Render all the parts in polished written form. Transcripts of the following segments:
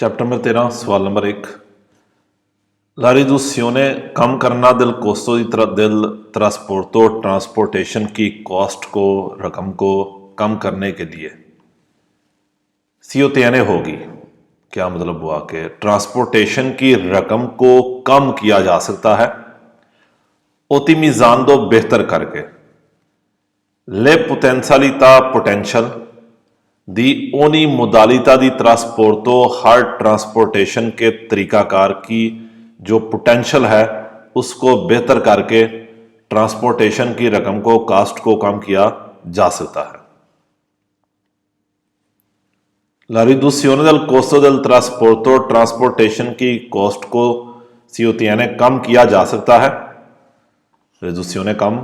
Chapter number 13 सवाल number 1। La riduzione कम करना del costo del trasporto transportation की cost को रकम को कम करने के लिए सी ओतेने होगी। क्या मतलब हुआ कि ट्रांसपोर्टेशन की रकम को कम किया जा सकता है ओतिमिजान दो बेहतर करके ले पोटेंशियलिता पोटेंशियल दी ओनी मोदालिता दी ट्रांसपोर्टो हर ट्रांसपोर्टेशन के तरीकाकार की जो पोटेंशियल है उसको बेहतर करके ट्रांसपोर्टेशन की रकम को कास्ट को कम किया जा सकता है। La riduzione del costo del trasporto transportation की कॉस्ट को सीओतियाने कम किया जा सकता है। रिड्यूसियोने कम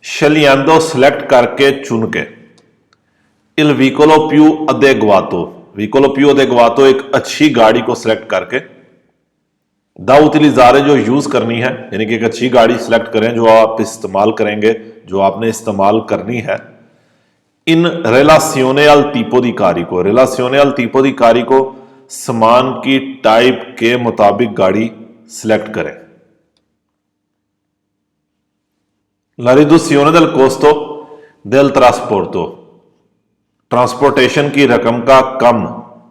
शलियांदो सिलेक्ट करके चुन के इल व्हीकलो पियू अदेग्वातो व्हीकलो पियू अदेग्वातो एक अच्छी गाड़ी को सिलेक्ट करके दा उतिलिजारे जो यूज करनी है यानी कि एक अच्छी गाड़ी सिलेक्ट करें जो आप इस्तेमाल करेंगे जो आपने इस्तेमाल करनी है। इन रिलासियोने अल tipo दी कारिको रिलासियोने अल tipo दी कारिको समान की टाइप के मुताबिक गाड़ी सिलेक्ट करें। La riduzione del costo del trasporto transportation की रकम का कम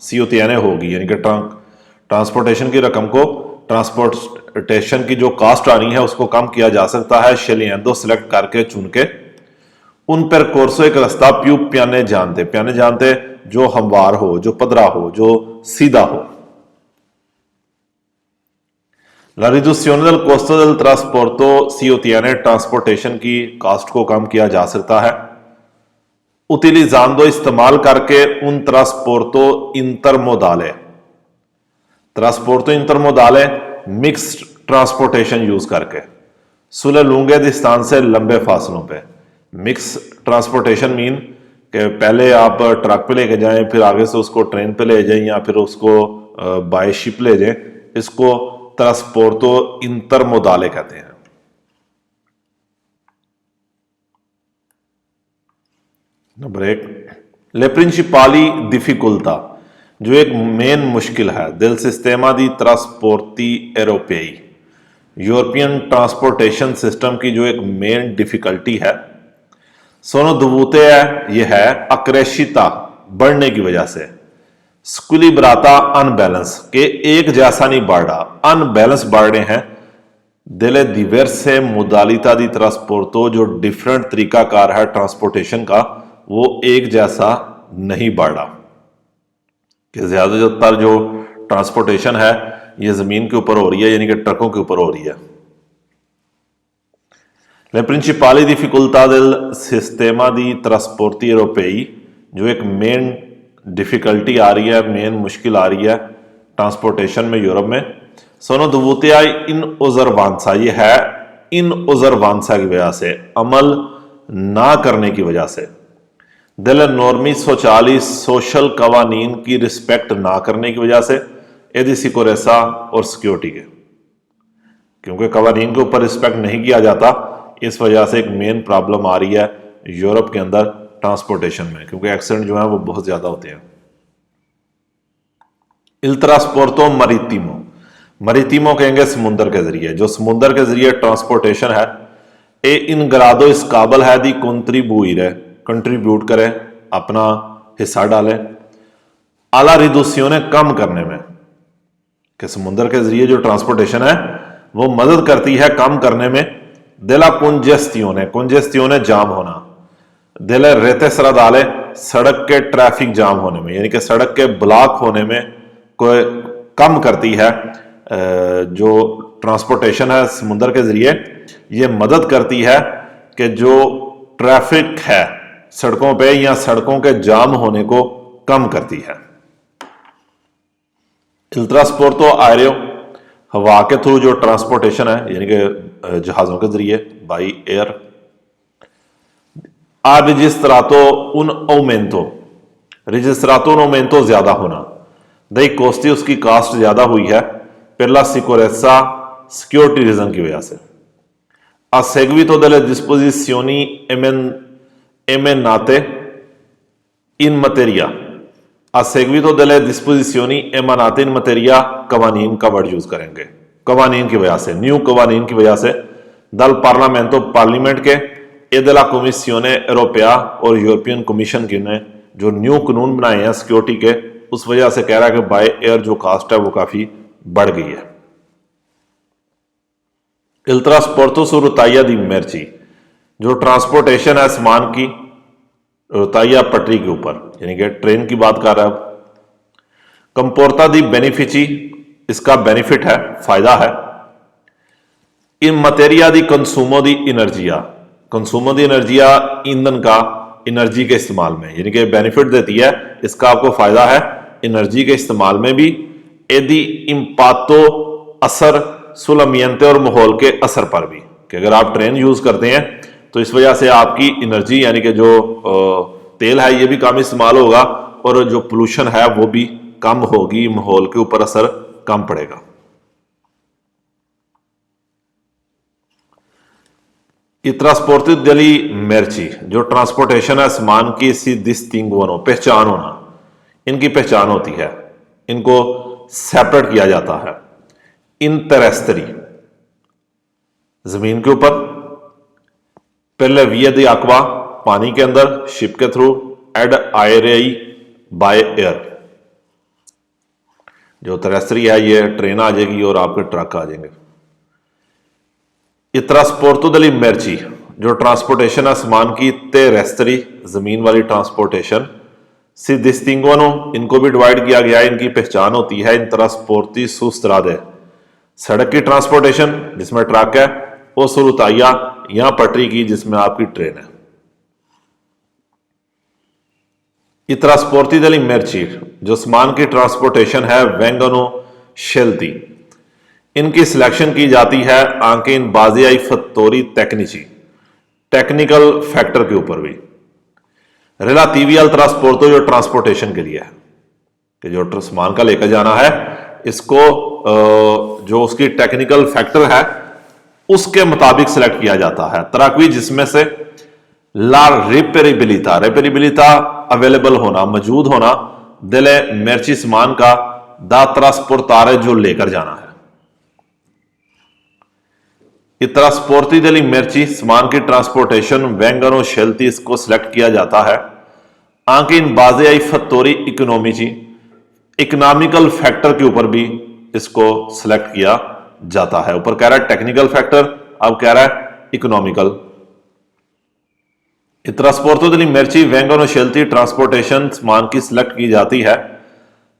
सीओतियाने होगी यानी कि ट्रांसपोर्टेशन की रकम को ट्रांसपोर्टेशन की जो कास्ट आनी है उसको कम किया जा सकता है शेलियंदो सिलेक्ट करके चुन के उन पर कोर्सो एक रास्ता प्यू प्याने जानते जो हमवार हो जो पदरा हो जो सीधा हो। La riduzione del costo del trasporto सीओतियाने ट्रांसपोर्टेशन की कास्ट को कम किया जा सकता है उतिलिजांदो इस्तेमाल करके उन ट्रांसपोर्टो इंटरमोदाले मिक्स्ड ट्रांसपोर्टेशन यूज करके सुले लूंगे दिस्तान से लंबे फासलों पे। मिक्स ट्रांसपोर्टेशन मीन कि पहले आप ट्रक पे लेके जाएं फिर आगे से उसको ट्रेन पे ले जाएं या फिर उसको बाय शिप ले जाएं, इसको ट्रांसपोर्टो इंटरमोदाले कहते हैं। नंबर 1 ले प्रिंसिपाली डिफिकल्टा जो एक मेन मुश्किल है दिल सिस्टेमा दी ट्रांसपोर्टी एरोपेई यूरोपियन ट्रांसपोर्टेशन सिस्टम की जो एक मेन डिफिकल्टी है सोनो दुबूते है यह है अक्रेशिता बढ़ने की वजह से स्कुलिब्राता अनबैलेंस के एक जैसा नहीं बढ़ रहा अनबैलेंस बढ़ रहे हैं दिले दिवर्से मोदालिता दी ट्रांसपोर्टो जो डिफरेंट तरीकाकार है ट्रांसपोर्टेशन का वो एक जैसा नहीं बढ़ रहा कि ज्यादातर जो ट्रांसपोर्टेशन है ये जमीन के ऊपर हो रही है यानी कि ट्रकों के ऊपर हो रही है। Le principali difficoltà del sistema di trasporti europei जो एक मेन डिफिकल्टी आ रही है मेन मुश्किल आ रही है ट्रांसपोर्टेशन में यूरोप में सोनो दुबूतिया इन ओजरवांसा ये है इन ओजरवांसा की वजह से अमल ना करने की वजह से दिल नॉर्मी सोचाली सोशल कवानीन की रिस्पेक्ट ना करने की वजह से एदी सिकोरेसा और सिक्योरिटी के क्योंकि कवानीन के ऊपर रिस्पेक्ट नहीं किया जाता इस वजह से एक मेन प्रॉब्लम आ रही है यूरोप के अंदर ट्रांसपोर्टेशन में क्योंकि एक्सीडेंट जो है वो बहुत ज्यादा होते हैं। इल ट्रांसपोर्टो मरीतिमो मरीतिमो कहेंगे समुंदर के जरिए जो समुंदर के जरिए ट्रांसपोर्टेशन है ए इन ग्रादो इस काबल है दी कंट्रीब्यूट करे अपना हिस्सा डाले आला रिदुसियोने कम करने में कि समुद्र के जरिए जो ट्रांसपोर्टेशन है वो मदद करती है कम करने में दिला कुंजेस्तियों जाम होना दिले रेते सरा डाले सड़क के ट्रैफिक जाम होने में यानी कि सड़क के ब्लॉक होने में कोई कम करती है जो ट्रांसपोर्टेशन है समुद्र के जरिए ये मदद करती है कि जो ट्रैफिक है सड़कों पे या सड़कों के जाम होने को कम करती है। इल ट्रांसपोर्टो आएरियो हवा के थ्रू जो ट्रांसपोर्टेशन है यानी कि जहाजों के जरिए बाई एयर आ रजिस्ट्रातो उन ओमेंतो ज्यादा होना दई कोस्टी उसकी कास्ट ज्यादा हुई है पहला सिकोरेसा सिक्योरिटी रीजन की वजह से a seguito delle disposizioni emenate in materia ha seguito delle disposizioni emanate in materia कवानीन का वर्ड यूज करेंगे। कवानीन की वजह से, न्यू कवानीन की वजह से दल पार्लियामेंटो पार्लियामेंट के e della Commissione Europea और यूरोपियन कमीशन की ने जो न्यू कानून बनाए हैं सिक्योरिटी के, उस वजह से कह रहा है कि बाय एयर जो कास्ट है वो काफी बढ़ गई है। Il trasporto su rotaia di merci, जो ट्रांसपोर्टेशन है सामान की रोताइया पटरी के ऊपर, यानी कि ट्रेन की बात कर रहा है। कंपोर्टा दी बेनिफिची, इसका बेनिफिट है, फायदा है। इन मटेरिया दी कंसूमो दी एनर्जिया, कंसूमो दी एनर्जिया ईंधन का एनर्जी के इस्तेमाल में, यानी कि बेनिफिट देती है, इसका आपको फायदा है एनर्जी के इस्तेमाल में भी। एदी इम्पातो असर सुलमियंते और माहौल के असर पर भी, कि अगर आप ट्रेन यूज करते हैं तो इस वजह से आपकी एनर्जी यानी कि जो तेल है ये भी कम इस्तेमाल होगा और जो पोल्यूशन है वो भी कम होगी, माहौल के ऊपर असर कम पड़ेगा। ट्रांसपोर्ट दली मेर्ची, जो ट्रांसपोर्टेशन है सामान की, सी डिस्टिंग्वनो, पहचान होना, इनकी पहचान होती है, इनको सेपरेट किया जाता है। इन तेरेस्त्री, जमीन के ऊपर, पहले विया दी अकवा, पानी के अंदर, शिप के थ्रू, एड आयरई बाय एयर, जो तेरेस्त्री है ये ट्रेन आ जाएगी और आपके ट्रक आ जाएंगे। ट्रांसपोर्टो दली मेर्ची, जो ट्रांसपोर्टेशन है सामान की, तेरेस्त्री, जमीन वाली ट्रांसपोर्टेशन, सी डिस्टिंग्वनो, इनको भी डिवाइड किया गया है, इनकी पहचान होती है। इन ट्रांसपोर्टी सुस्त्रादे, सड़क की ट्रांसपोर्टेशन जिसमें ट्रक है, वो सुरुताइया या पटरी की जिसमें आपकी ट्रेन है। ट्रांसपोर्टी दली मेर्ची, जो सामान की ट्रांसपोर्टेशन है, वेंगनो शेल्ती, इनकी सिलेक्शन की जाती है आंके इन बाजियाई फतोरी टेक्निची, टेक्निकल फैक्टर के ऊपर भी। रिलातीवियल ट्रांसपोर्टो, जो ट्रांसपोर्टेशन के लिए है, कि जो सामान का लेकर जाना है, इसको जो उसकी टेक्निकल फैक्टर है उसके मुताबिक सिलेक्ट किया जाता है। तराकवी, जिसमें से ला रिपेरेबिलिटा, रिपेरेबिलिटा अवेलेबल होना, मौजूद होना, दिले मेर्ची सामान का, दा ट्रांसपोर्टारे, जो लेकर जाना है। ट्रांसपोर्टी दली मेर्ची, सामान की ट्रांसपोर्टेशन, वेंगनो शेल्ती, इसको सिलेक्ट किया जाता है आंके इन बाजियाई फतोरी इकोनॉमी, इकोनॉमिकल फैक्टर के ऊपर भी इसको सिलेक्ट किया जाता है। ऊपर कह रहा है टेक्निकल फैक्टर, अब कह रहा है इकोनॉमिकल। ट्रांसपोर्टो दली मेर्ची, वेंगनो शेल्ती, ट्रांसपोर्टेशन सामान की सिलेक्ट की जाती है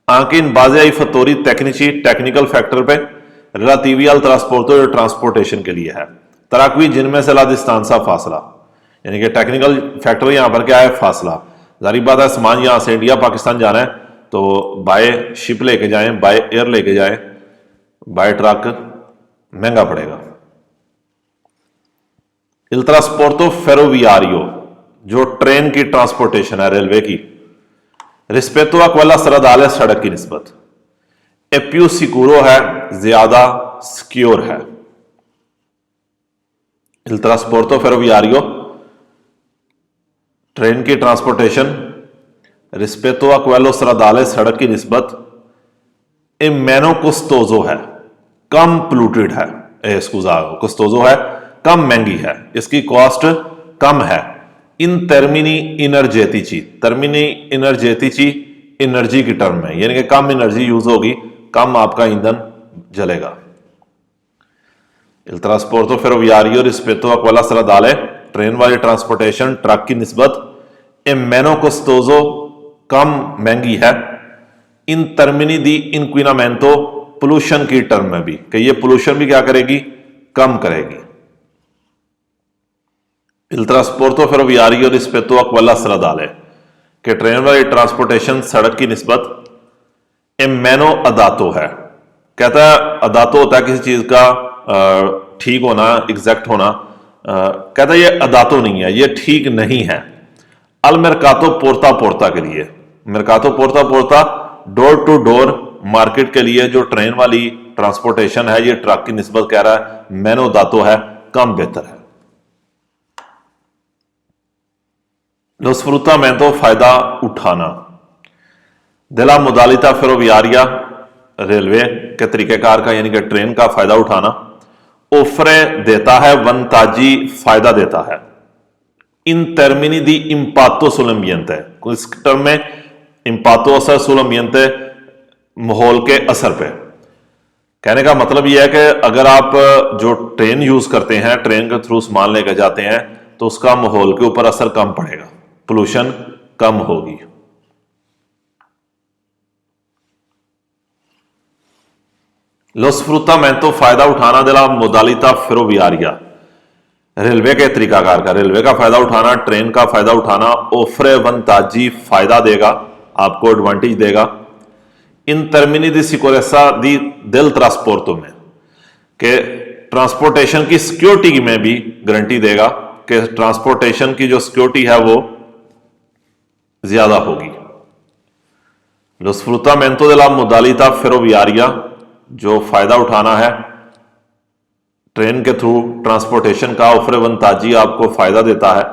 आंके इन बाजियाई फतोरी टेक्निची, टेक्निकल फैक्टर पे, रिलातीवियल ट्रांसपोर्टो, जो ट्रांसपोर्टेशन के लिए है। तराकवी, जिनमें से लादिस्तान सा फासला, यानी कि टेक्निकल फैक्टर यहां पर क्या है, फासला। जारी बात है सामान यहां से इंडिया पाकिस्तान जाना है तो बाय शिप लेके जाएं, बाय एयर लेके जाएं, बाय ट्रक महंगा पड़ेगा। इल ट्रांसपोर्टो फेरोवियारियो, जो ट्रेन की ट्रांसपोर्टेशन है, रेलवे की, रिस्पेक्टो आ क्वेला सरदाले, सड़क की निस्बत, ए पियू सिक्योरो है, ज्यादा सिक्योर है। इल ट्रांसपोर्टो फेरोवियारियो, ट्रेन की ट्रांसपोर्टेशन, रिस्पेक्टो आ क्वेलो सरदाले, सड़क की निस्बत, ए मेनो कोस्टोजो है, कम पोल्यूटेड है, कोस्टोजो है, कम महंगी है, इसकी कॉस्ट कम है। इन टर्मिनी इनर्जेटिची, टर्मिनी इनर्जेटिची एनर्जी की टर्म में, यानी कि कम एनर्जी यूज होगी, कम आपका ईंधन जलेगा। इल ट्रांसपोर्टो फेरोवियारियो रिस्पेक्टो आ क्वेला सरदाले, ट्रेन वाली ट्रांसपोर्टेशन, ट्रक की निस्बत, ए मेनो कोस्टोजो, कम महंगी है। इन टर्मिनी दी इंक्विनामेंटो, पोल्यूशन की टर्म में भी, कि ये पोल्यूशन भी क्या करेगी, कम करेगी। इल ट्रांसपोर्टो फेरोवियारियो रिस्पेक्टो आ क्वेला सरदाले, कि ट्रेन वाली ट्रांसपोर्टेशन, सड़क की निस्बत, ए मेनो अदातो है, कहता है अदातो होता है किसी चीज का ठीक होना, एग्जैक्ट होना, कहता है ये अदातो नहीं है, ये ठीक नहीं है। अल मेरकातो पोर्ता पोर्ता के लिए, मेरकातो पोर्ता पोर्ता डोर टू डोर मार्केट के लिए जो ट्रेन वाली ट्रांसपोर्टेशन है, ये ट्रक की निस्बत कह रहा है मेनो दातो है, कम बेहतर है। लो स्फ्रूता में तो फायदा उठाना, della modalità ferroviaria रेलवे के तरीक़ेकार का यानी कि ट्रेन का फायदा उठाना, ओफरे देता है वंताजी फायदा देता है, इन termini di impatto sull'ambiente, इस टर्म में impatto असर sull'ambiente माहौल के असर पे। कहने का मतलब यह है कि अगर आप जो ट्रेन यूज करते हैं, ट्रेन के थ्रू सामान लेकर जाते हैं, तो उसका माहौल के ऊपर असर कम पड़ेगा, पोल्यूशन कम होगी। Lo sfruttamento फायदा उठाना della modalità ferroviaria, रेलवे के तरीकाकार का, रेलवे का फायदा उठाना, ट्रेन का फायदा उठाना, ओफरे वंताजी फायदा देगा, आपको एडवांटेज देगा, इन termini di sicurezza del trasporto में, के ट्रांसपोर्टेशन की सिक्योरिटी में भी गारंटी देगा कि ट्रांसपोर्टेशन की जो सिक्योरिटी है वो ज्यादा होगी। Lo sfruttamento della modalità ferroviaria, जो फायदा उठाना है ट्रेन के थ्रू ट्रांसपोर्टेशन का, ओफरे वंताजी आपको फायदा देता है,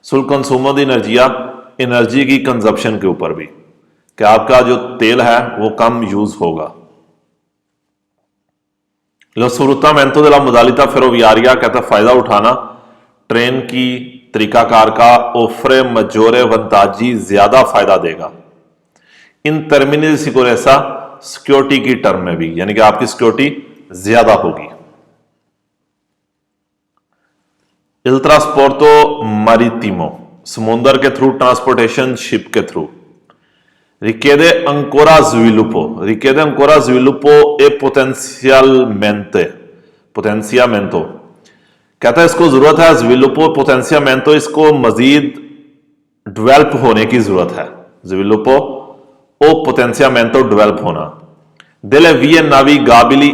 सुल कंसूमो दी एनर्जिया, एनर्जी की कंजप्शन के ऊपर भी, कि आपका जो तेल है वो कम यूज होगा। Lo sfruttamento della modalità ferroviaria कहता है फायदा उठाना ट्रेन की तरीकाकार का, ओफरे मजोरे वंताजी ज्यादा फायदा देगा, इन termini di sicurezza सिक्योरिटी की टर्म में भी, यानी कि आपकी सिक्योरिटी ज्यादा होगी। Il trasporto marittimo, समुद्र के थ्रू ट्रांसपोर्टेशन, शिप के through, richiede ancora sviluppo e potenziamento, कहता है इसको जरूरत है sviluppo potenziamento, इसको मजीद डेवलप होने की जरूरत है, sviluppo o potenziamento डेवलप होना, delle vie navigabili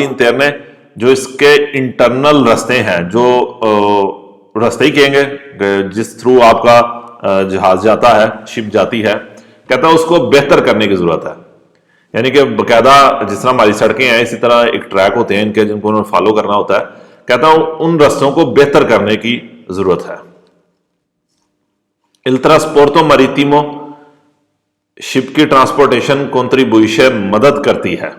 interne, जो इसके इंटरनल रास्ते हैं, जो रास्ते ही कहेंगे जिस थ्रू आपका जहाज जाता है, शिप जाती है, कहता है उसको बेहतर करने की जरूरत है, यानी कि बकायदा जिस तरह हमारी सड़कें हैं इसी तरह एक ट्रैक होते हैं इनके, जिनको उन्हें फॉलो करना होता है, कहता हूं उन रास्तों को बेहतर करने की जरूरत है। Il trasporto marittimo, शिप की ट्रांसपोर्टेशन contribuisce, मदद करती है,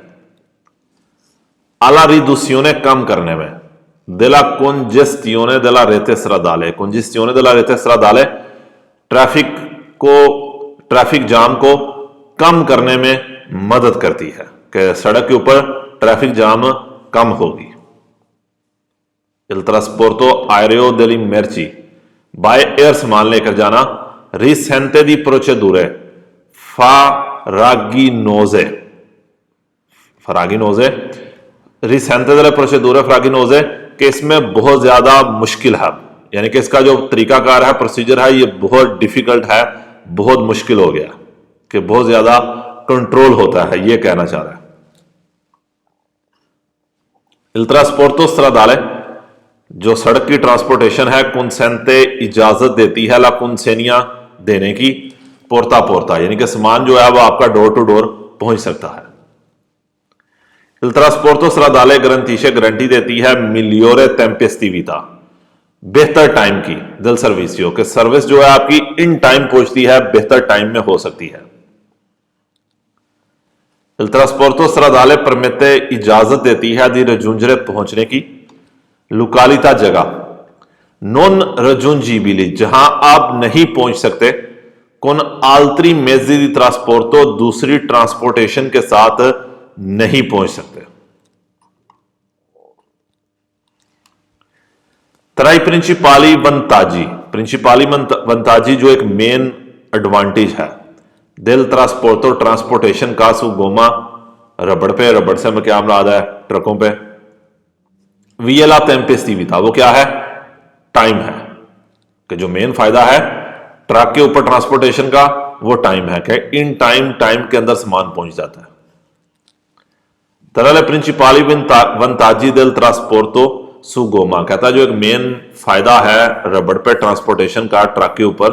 alla riduzione, कम करने में, della congestione della rete stradale, congestione della rete stradale, traffic jam को कम करने में मदद करती है, कि सड़क के ऊपर ट्रैफिक जाम कम होगी। Il trasporto aereo delle merci, by air सामान लेकर जाना, risente di procedure faraginose, risente delle procedure faraginose, कि इसमें बहुत ज्यादा मुश्किल है, यानी कि इसका जो तरीकाकार है, प्रोसीजर है, ये बहुत डिफिकल्ट है, बहुत मुश्किल हो गया, कि बहुत ज्यादा कंट्रोल होता है, ये कहना चाह रहा है। Il trasporto stradale, जो सड़क की ट्रांसपोर्टेशन है, consente, इजाजत देती है, ला consegna, देने की, पोर्ता, यानी कि सामान जो है वो आपका डोर टू डोर पहुंच सकता है। Il trasporto stradale garantisce, guarantee देती है, migliore tempestività, बेहतर टाइम की, del servizio, कि सर्विस जो है आपकी इन टाइम पहुंचती है, बेहतर टाइम में हो सकती है। Il trasporto stradale permette, इजाजत देती है, di raggiungere, पहुंचने की, località, जगह, non raggiungibili, जहां आप नहीं पहुंच सकते, con altri mezzi di trasporto, दूसरी ट्रांसपोर्टेशन के साथ नहीं पहुंच सकते। tra i principali vantaggi, जो एक मेन एडवांटेज है, del trasporto, ट्रांसपोर्टेशन का, su gomma, रबड़ पे, रबड़ से हमें क्या मुराद है, ट्रकों पे, via la tempestività, वो क्या है, टाइम है, कि जो मेन फायदा है ट्रक के ऊपर ट्रांसपोर्टेशन का वो टाइम है, कि इन टाइम के अंदर सामान पहुंच जाता है। तरह प्रिंसिपाली वंताजी del trasporto su gomma, कहता है जो एक मेन फायदा है रबड़ पे ट्रांसपोर्टेशन का ट्रक के ऊपर,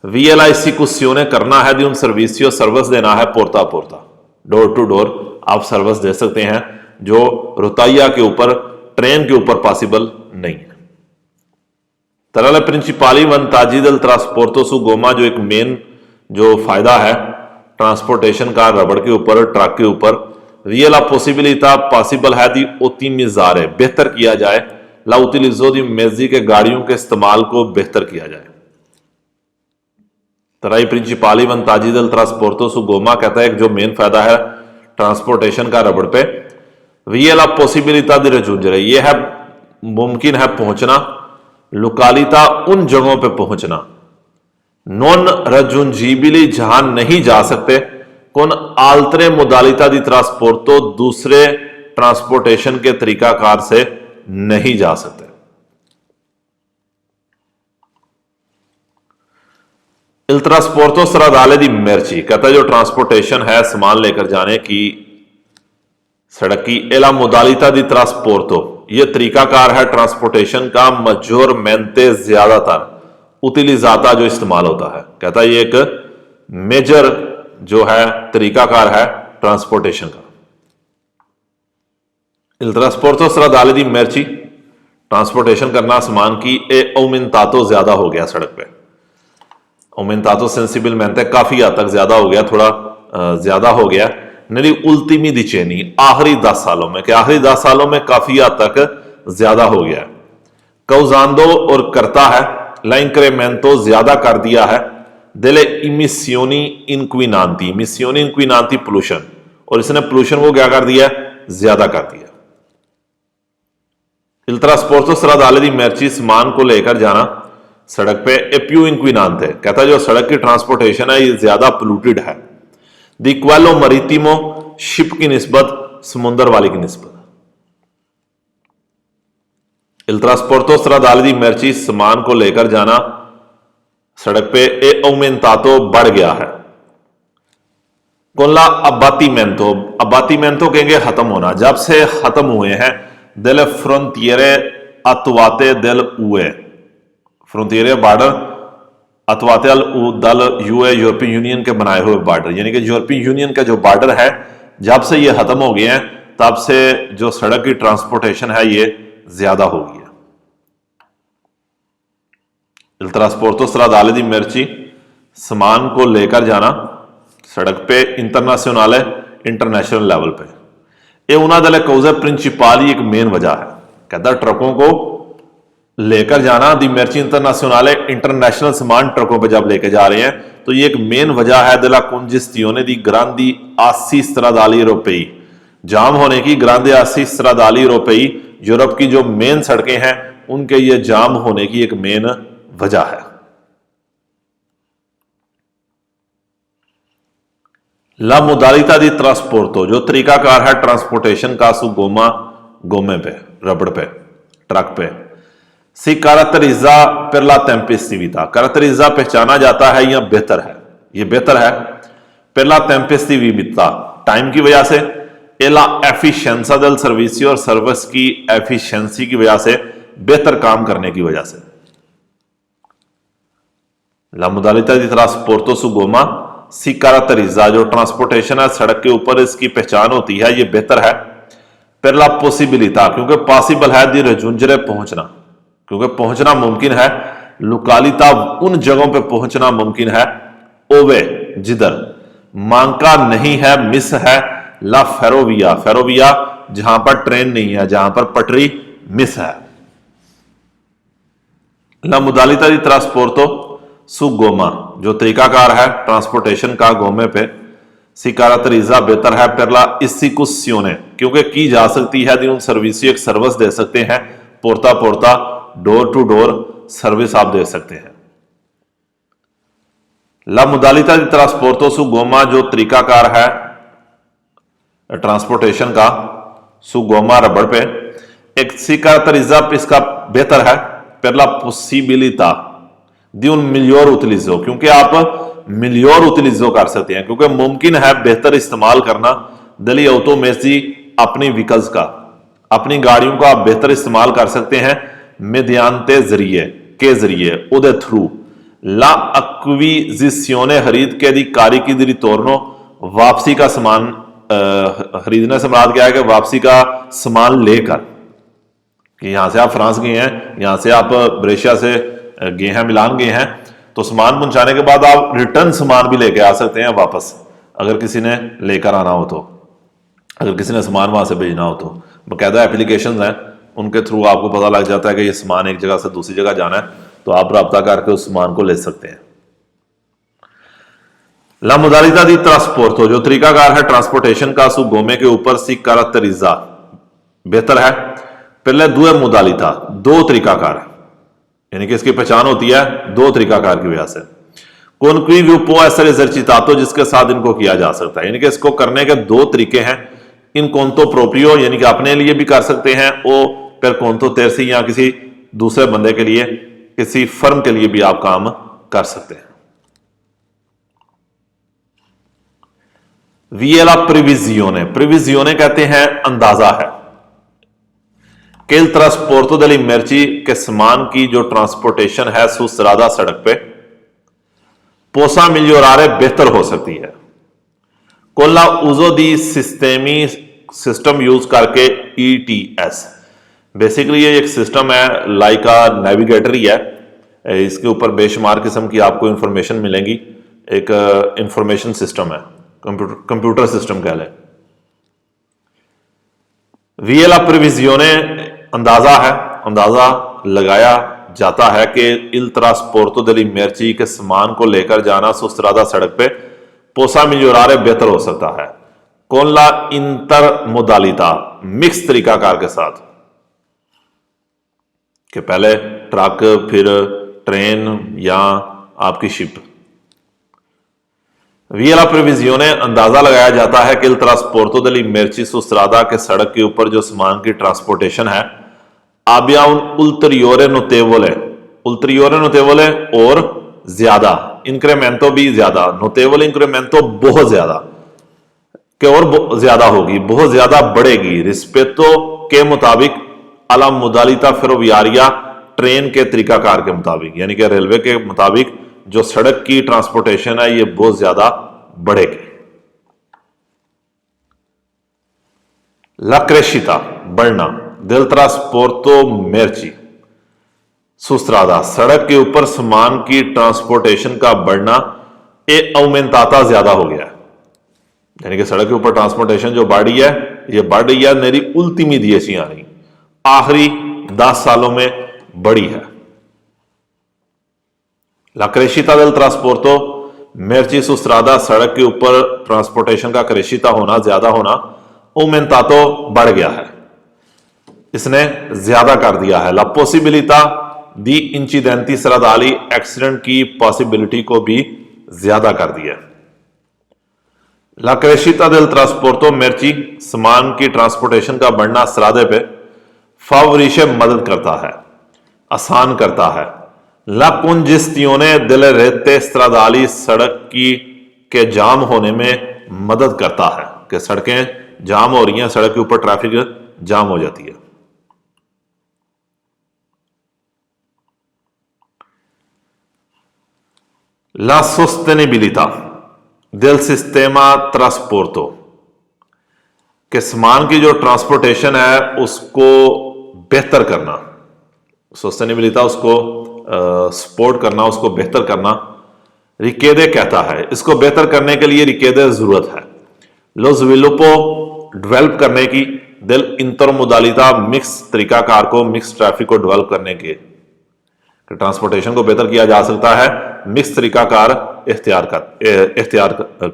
VLIC कुस्यों करना है, दी उन सर्विसियो, सर्विस देना है, पोर्ता, डोर टू डोर आप सर्विस दे सकते हैं, जो रोताइया के ऊपर, ट्रेन के ऊपर पॉसिबल नहीं है। तरह प्रिंसिपाली वंताजी del trasporto su gomma, जो एक मेन जो फायदा है ट्रांसपोर्टेशन का रबड़ के ऊपर, ट्रक के ऊपर, रियल पॉसिबिलिटी पॉसिबल है दी ओटिमिज़ारे बेहतर किया जाए, ला उतिलिज़ो दी मेजी के गाड़ियों के इस्तेमाल को बेहतर किया जाए। तराई प्रिंसिपाली वंताजी दल ट्रांसपोर्टो सु गोमा कहता है कि जो मेन फायदा है ट्रांसपोर्टेशन का रबड़ पे, रियल पॉसिबिलिटी दी रजूंजरे, ये है मुमकिन है पहुंचना, लोकालिता उन जगहों पे पहुंचना, नॉन रजूंजीबिली जहां नहीं जा सकते, कौन आल्तरे मोदालिता दी ट्रांसपोर्टो दूसरे ट्रांसपोर्टेशन के तरीकाकार से नहीं जा सकते। इल ट्रांसपोर्टो स्ट्रादाले दी मेर्ची कहता है जो ट्रांसपोर्टेशन है सामान लेकर जाने की सड़क की, एला मोदालिता दी ट्रांसपोर्टो, ये तरीकाकार है ट्रांसपोर्टेशन का मेजोरमेंटे ज्यादातर उतिलिजाता जो इस्तेमाल होता है। कहता है ये एक मेजर जो है तरीकाकार है ट्रांसपोर्टेशन का। इल ट्रांसपोर्टो स्ट्रादाले दी मेर्ची, ट्रांसपोर्टेशन करना सामान की ए औमिनतातो ज्यादा हो गया सड़क पे, औमिनतातो सेंसिबल मेंटे काफी हद तक ज्यादा हो गया, थोड़ा ज्यादा हो गया। नरी उल्टीमी दिचेनी आखिरी 10 सालों में, कि आखिरी 10 सालों में काफी हद तक ज्यादा हो गया। कौजांदो और करता है ला इंक्रीमेंटो ज्यादा कर दिया है, डेले इमिसियोनी इंक्विनांती, इमिसियोनी इंक्विनांती पोल्यूशन, और इसने पोल्यूशन को क्या कर दिया, ज्यादा कर दिया। इल ट्रांसपोर्टो स्ट्रादाले दी मेर्ची सामान को लेकर जाना सड़क पे ए पिù इंक्विनांते, कहता है जो सड़क की ट्रांसपोर्टेशन है ये ज्यादा पोल्यूटेड है। दी क्वेलो मरीतिमो, शिप की निस्बत समुंदर वाली की निस्बत। इल ट्रांसपोर्टो स्ट्रादाले दी मेर्ची सामान को लेकर जाना सड़क पे ए औमेंतातो बढ़ गया है। कोला अबातीमेंटो, अबातीमेंटो कहेंगे खत्म होना, जब से खत्म हुए हैं दिल फ्रंटियरे अतवाते दिल उए, फ्रंटियरे बॉर्डर अतवाते दल यूए यूरोपियन यूनियन के बनाए हुए बॉर्डर, यानी कि यूरोपियन यूनियन का जो बॉर्डर है जब से ये खत्म हो गए हैं तब से जो सड़क की ट्रांसपोर्टेशन है ये ज्यादा हो गई है। इल ट्रांसपोर्टो स्ट्रादाले दी मेर्ची सामान को लेकर जाना सड़क पे इंटरनेशनल इंटरनेशनल लेवल पे, ये उन्होंने दले कौजे प्रिंसिपाली एक मेन वजह है। कहता ट्रकों को लेकर जाना दी मेर्ची इंटरनेशनल इंटरनेशनल सामान ट्रकों पे जब लेकर जा रहे हैं तो ये एक मेन वजह है दला कुंजिस्तियोने दी ग्रांदी आसी स्ट्रादाली यूरोपई, जाम होने की ग्रांदी आसी स्ट्रादाली यूरोपई, यूरोप की जो मेन सड़कें हैं उनके ये जाम होने की एक मेन वजह है। ला मोदालिता दी ट्रांसपोर्टो, जो तरीकाकार है ट्रांसपोर्टेशन का सु गोमा, गोमे पे, रबड़ पे, ट्रक पे। सी काराक्टरिजा per la tempestività, काराक्टरिजा पहचाना जाता है या बेहतर है, ये बेहतर है per la tempestività, टाइम की वजह से, एला एफिशिएंसा del servizio, और सर्विस की एफिशिएंसी की वजह से, बेहतर काम करने की वजह से। ला मोदालिता दी ट्रांसपोर्टो सु गोमा सी काराक्टरिजा, जो ट्रांसपोर्टेशन है सड़क के ऊपर इसकी पहचान होती है, ये बेहतर है per la possibilità, क्योंकि पॉसिबल है दी रजूंजरे पहुंचना, क्योंकि पहुंचना मुमकिन है, लोकालिता उन जगहों पे पहुंचना मुमकिन है, ओवे जिधर मांका नहीं है, मिस है, ला फेरोविया, फेरोविया जहां पर ट्रेन नहीं है, जहां पर पटरी मिस है। ला मोदालिता दी ट्रांसपोर्टो सु गोमा, जो तरीकाकार है ट्रांसपोर्टेशन का गोमे पे, सी काराक्टरिजा बेहतर है per la istituzione, क्योंकि की जा सकती है दी उन सर्विस, एक सर्विस दे सकते हैं, पोर्ता पोर्ता, डोर टू डोर सर्विस आप दे सकते हैं। ला मोदालिता दी ट्रांसपोर्टो सु गोमा, जो तरीकाकार है ट्रांसपोर्टेशन का सु गोमा रबड़ पे, एक सी काराक्टरिजा इसका बेहतर है per la possibilità दी उन मिलियोर उतलिजो, क्योंकि आप मिलियोर उतलिजो कर सकते हैं, क्योंकि मुमकिन है बेहतर इस्तेमाल करना दली ऑटोमेसी अपनी व्हीकल्स का, अपनी गाड़ियों का आप बेहतर इस्तेमाल कर सकते हैं मेदियांते जरिए के जरिए उदे थ्रू ला एक्विजिशियोने, खरीद के दी कारी की दी तोरनो, वापसी का सामान खरीदने से मुराद क्या है कि वापसी का सामान लेकर, कि यहां से आप फ्रांस गए हैं, यहां से आप ब्रेशिया से गए हैं, मिलान गए हैं, तो सामान पहुंचाने के बाद आप रिटर्न सामान भी लेके आ सकते हैं वापस, अगर किसी ने लेकर आना हो तो, अगर किसी ने सामान वहां से भेजना हो तो बाकायदा एप्लीकेशन हैं, उनके थ्रू आपको पता लग जाता है कि ये सामान एक जगह से दूसरी जगह जाना है, तो आप रब्ता करके उस सामान को ले सकते हैं। La modalità di trasporto, जो तरीकाकार है ट्रांसपोर्टेशन का, सु गोमे के ऊपर सी काराक्टरिजा बेहतर है। पहले दो मोदालिता, दो तरीकाकार है, यानी कि इसकी पहचान होती है दो तरीकाकार की वजह से। कौन कोई रूपो ऐसा एसरचितातो, जिसके साथ इनको किया जा सकता है, यानी कि इसको करने के दो तरीके हैं। इन कौन तो प्रोप्रियो, यानी कि अपने लिए भी कर सकते हैं, ओ फिर कौन तो तेरसी या किसी दूसरे बंदे के लिए, किसी फर्म के लिए भी आप काम कर सकते हैं। वियला प्रिविजियोने, प्रिविजियोने कहते हैं अंदाजा है। केल ट्रांसपोर्टो दली मिर्ची के सामान की जो ट्रांसपोर्टेशन है सुसरादा सड़क पे पोसा मिलियोरारे बेहतर हो सकती है। कोला उजो दी सिस्टेमी सिस्टम यूज करके ईटीएस, बेसिकली ये एक सिस्टम है लाइक आ नेविगेटर ही है, इसके ऊपर बेशुमार किस्म की आपको इंफॉर्मेशन मिलेंगी। एक इंफॉर्मेशन सिस्टम है, कंप्यूटर सिस्टम कह लें। वियला प्रिविजियोने अंदाजा है, अंदाजा लगाया जाता है कि इल ट्रांसपोर्टो दली मिर्ची के सामान को लेकर जाना सुस्त्रादा सड़क पे पोसा मिलियोरारे बेहतर हो सकता है। कौन ला इंटर मोदालिता, मिक्स तरीकाकार के साथ, कि पहले ट्रक फिर ट्रेन या आपकी शिप। वियला प्रिविजियोने अंदाजा लगाया जाता है कि इल ट्रांसपोर्टो दली मिर्ची सुस्त्रादा के सड़क के ऊपर जो सामान की ट्रांसपोर्टेशन है आबिया उन उल्तरियोरे नोतेवोले, उल्तरियोरे नोतेवोले और ज्यादा, इंक्रीमेंटो भी ज्यादा, नोतेवोले इंक्रीमेंटो बहुत ज्यादा, कि और ज्यादा होगी, बहुत ज्यादा बढ़ेगी रिस्पेटो के मुताबिक अला मोदालिता फेरोवियारिया, ट्रेन के तरीकाकार के मुताबिक, यानी कि रेलवे के मुताबिक जो सड़क की ट्रांसपोर्टेशन है ये बहुत ज्यादा बढ़ेगी। ला क्रेशिता, बढ़ना, del trasporto merci सुस्त्रादा, सड़क के ऊपर सामान की ट्रांसपोर्टेशन का बढ़ना ए aumentata ज्यादा हो गया है, यानी कि सड़क के ऊपर ट्रांसपोर्टेशन जो बढ़ रही है ये बढ़ रही है मेरी उल्टीमी 10 यानी आखिरी 10 सालों में बढ़ी है। La crescita del trasporto merci सुस्त्रादा, सड़क के ऊपर ट्रांसपोर्टेशन का क्रेशिता होना, ज्यादा होना, aumentato बढ़ गया है, इसने ज्यादा कर दिया है। ला पॉसिबिलिटा दी इंसिडेंटी सरादाली, एक्सीडेंट की पॉसिबिलिटी को भी ज्यादा कर दिया। ला क्रेशिता del ट्रांसपोर्टो मिर्ची, सामान की ट्रांसपोर्टेशन का बढ़ना सरादे पे फावरिशे मदद करता है, आसान करता है। ला कुंजिस्तियोने दिल रेते स्त्रादाली, सड़क की के जाम होने में मदद करता है, कि सड़कें जाम हो रही हैं, सड़क के ऊपर ट्रैफिक जाम हो जाती है। ला सोस्टेनेबिलिटा del sistema trasporto, के सामान की जो ट्रांसपोर्टेशन है उसको बेहतर करना, सोस्टेनेबिलिटा उसको सपोर्ट करना, उसको बेहतर करना। रिकेदे कहता है इसको बेहतर करने के लिए रिकेदे जरूरत है। लो स्विलुपो डेवलप करने की, दिल इंटरमोडालिटा मिक्स तरीकाकार को, मिक्स ट्रैफिक को डेवलप करने के, ट्रांसपोर्टेशन को बेहतर किया जा सकता है मिक्स तरीकाकार इख्तियार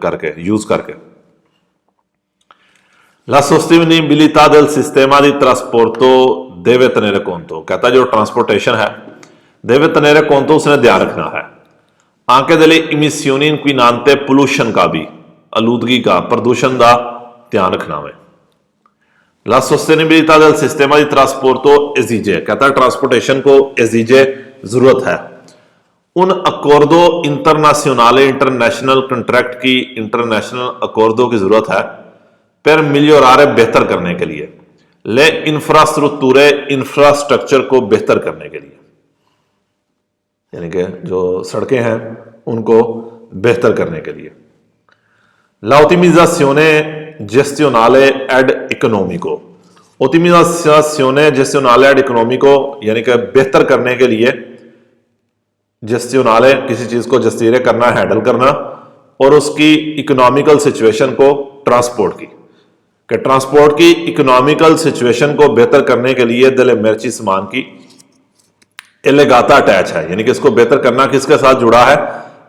करके, यूज करके। La sostenibilità del sistema di trasporto deve tenere conto, कहता है जो ट्रांसपोर्टेशन है deve tenere conto, उसने ध्यान रखना है anche delle emissioni inquinanti, pollution का भी, आलूदगी का, प्रदूषण का ध्यान रखना है। La sostenibilità del sistema di trasporto esige, कहता है ट्रांसपोर्टेशन को एजिजे जरूरत है उन अकॉर्डो इंटरनेशनले, इंटरनेशनल कंट्रैक्ट की, इंटरनेशनल अकॉर्डो की जरूरत है पर मिलियोरारे बेहतर करने के लिए, ले इंफ्रास्ट्रक्चरे, इंफ्रास्ट्रक्चर को बेहतर करने के लिए, यानी कि जो सड़कें हैं उनको बेहतर करने के लिए। La ottimizzazione gestionale ed economico, ottimizzazione gestionale ed economico यानी कि बेहतर करने के लिए जेस्टियोनाले किसी चीज को जस्तीरे करना, हैंडल करना, और उसकी इकोनॉमिकल सिचुएशन को ट्रांसपोर्ट की, कि ट्रांसपोर्ट की इकोनॉमिकल सिचुएशन को बेहतर करने के लिए दले मेर्ची समान की एलेगाता अटैच है, यानी कि इसको बेहतर करना किसके साथ जुड़ा है,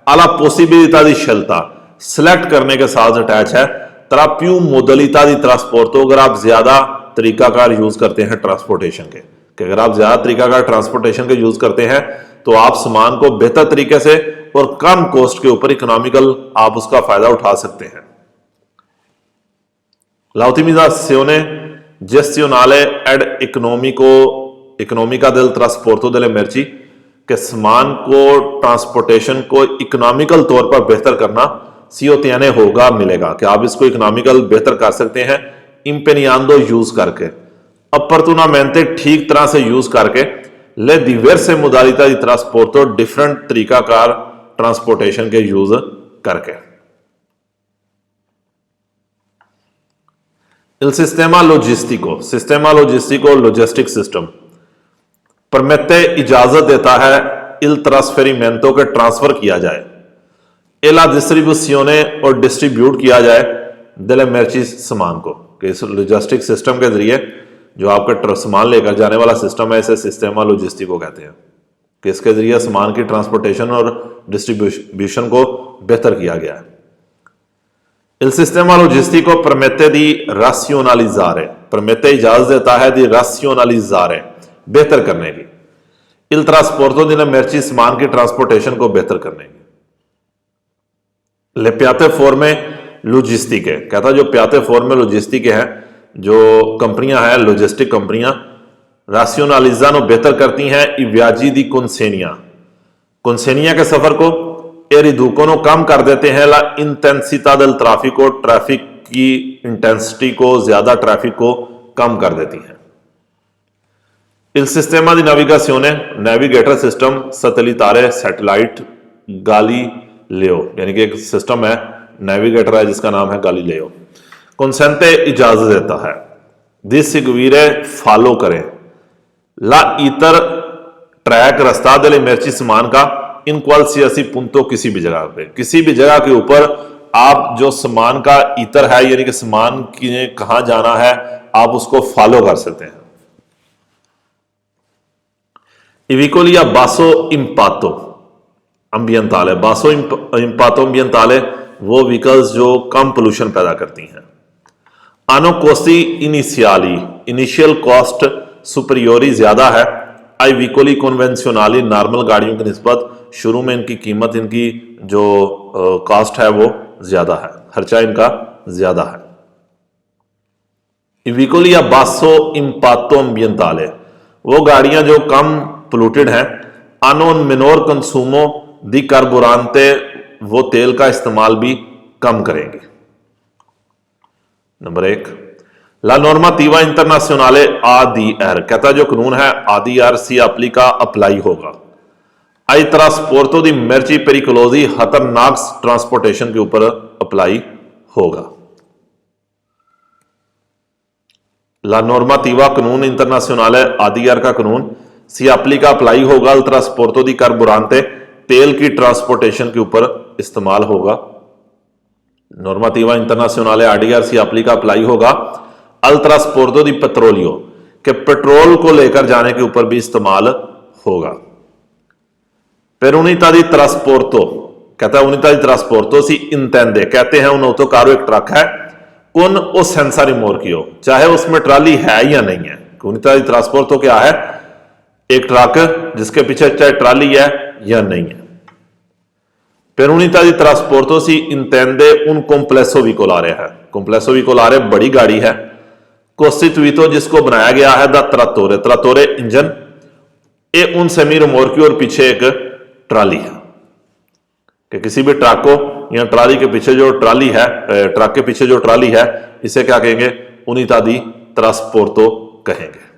alla possibilità di scelta, select करने के साथ अटैच है। तरा più modalità di trasporto, अगर आप ज्यादा तरीकाकार यूज करते हैं ट्रांसपोर्टेशन के, कि अगर आप ज्यादा तरीकाकार ट्रांसपोर्टेशन के यूज करते हैं तो आप सामान को बेहतर तरीके से और कम कॉस्ट के ऊपर इकोनॉमिकल आप उसका फायदा उठा सकते हैं। L'ottimizzazione gestionale ed economica del trasporto delle merci, के सामान को ट्रांसपोर्टेशन को इकोनॉमिकल तौर पर बेहतर करना सी ओतियाने होगा, मिलेगा कि आप इसको इकोनॉमिकल बेहतर कर सकते हैं इम्पेनियांदो यूज करके, अपॉर्चुनामेंटे ठीक तरह से यूज करके, ले diverse modalità di trasporto, different तरीकाकार ट्रांसपोर्टेशन के यूज करके। Il sistema logistico logistic system परमेते इजाजत देता है इल ट्रांसफेरिमेंटो के ट्रांसफर किया जाए, एला डिस्ट्रीब्यूशियोने और डिस्ट्रीब्यूट किया जाए दले मेर्ची सामान को, कि इस लॉजिस्टिक सिस्टम के जरिए जो आपका सामान लेकर जाने वाला सिस्टम है, इसे सिस्टेमा लॉजिस्टिको कहते हैं, कि इसके जरिए सामान की ट्रांसपोर्टेशन और डिस्ट्रीब्यूशन को बेहतर किया गया है। Il sistema logistico permette di razionalizzare, permette इजाजत देता है di razionalizzare, बेहतर करने की, il trasporto delle merci, सामान की ट्रांसपोर्टेशन को बेहतर करने की। Le piattaforme logistiche, कहता जो piattaforme logistiche हैं, जो कंपनियां हैं लॉजिस्टिक कंपनियां, राशियोनालिज्जानो बेहतर करती हैं i viaggi di consegna के सफर को, e riducono कम कर देते हैं la intensità del traffico, traffic की इंटेंसिटी को, ज्यादा ट्रैफिक को कम कर देती हैं। Il sistema di navigazione, navigator system satellite satellite Galileo, यानी कि एक सिस्टम है नेविगेटर है जिसका नाम है गालीलेओ, consente इजाजत देता है di seguire फॉलो करें ला इतर ट्रैक रास्ता दले मेर्ची सामान का इन qualsiasi punto, किसी भी जगह पे, किसी भी जगह के ऊपर आप जो सामान का इतर है, यानी कि सामान की कहां जाना है, आप उसको फॉलो कर सकते हैं। इविकोली या बासो इम्पातो अम्बियंताले, बासो इम्पातो अम्बियंताले वो व्हीकल्स जो कम पोल्यूशन पैदा करती हैं। आनो कोस्टी इनिशियली, इनिशियल कॉस्ट सुपरियोरी ज्यादा है आई व्हीकोली कन्वेंशनली, नॉर्मल गाड़ियों की निस्बत शुरू में इनकी कीमत, इनकी जो कॉस्ट है वो ज्यादा है, खर्चा इनका ज्यादा है। इविकोली या बासो इम्पातो अम्बियंताले वो गाड़ियां जो कम पोल्यूटेड हैं, आनोन मिनोर कंसूमो दी कार्बोरांते, वो तेल का इस्तेमाल भी कम करेंगे। नंबर 1 ला नॉर्माटिवा इंटरनेशनले ADR, कहता जो कानून है ADR सी एप्लिका अप्लाई होगा आई ट्रांसपोर्टो दी मेर्ची पेरिकोलोजी, खतरनाक ट्रांसपोर्टेशन के ऊपर अप्लाई होगा। ला नॉर्माटिवा कानून इंटरनेशनले ADR का कानून सी एप्लिका अप्लाई होगा अल ट्रांसपोर्टो दी कार्बोरांते, तेल की ट्रांसपोर्टेशन के ऊपर इस्तेमाल होगा। नॉर्माटिवा इंटरनेशनले ADR सी एप्लिका अप्लाई होगा अल ट्रांसपोर्टो दी पेट्रोलियो, के पेट्रोल को लेकर जाने के ऊपर भी इस्तेमाल होगा। Per unità di trasporto, कहता है unità di trasporto si intende, कहते हैं उन ऑटोकारो एक ट्रक है, con o senza rimorchio, चाहे उसमें ट्राली है या नहीं है। unità di trasporto क्या है, एक ट्रक जिसके पीछे चाहे ट्राली है या नहीं है। Per unità di trasporto si intende un complesso veicolare है, complesso veicolare बड़ी गाड़ी है, costituito जिसको बनाया गया है दा trattore, trattore इंजन, ए उन सेमी रिमोर्कियो और पीछे एक ट्राली है, कि किसी भी ट्रक को या ट्राली के पीछे जो ट्राली है, ट्रक के पीछे जो ट्राली है, इसे क्या कहेंगे, unità di trasporto कहेंगे।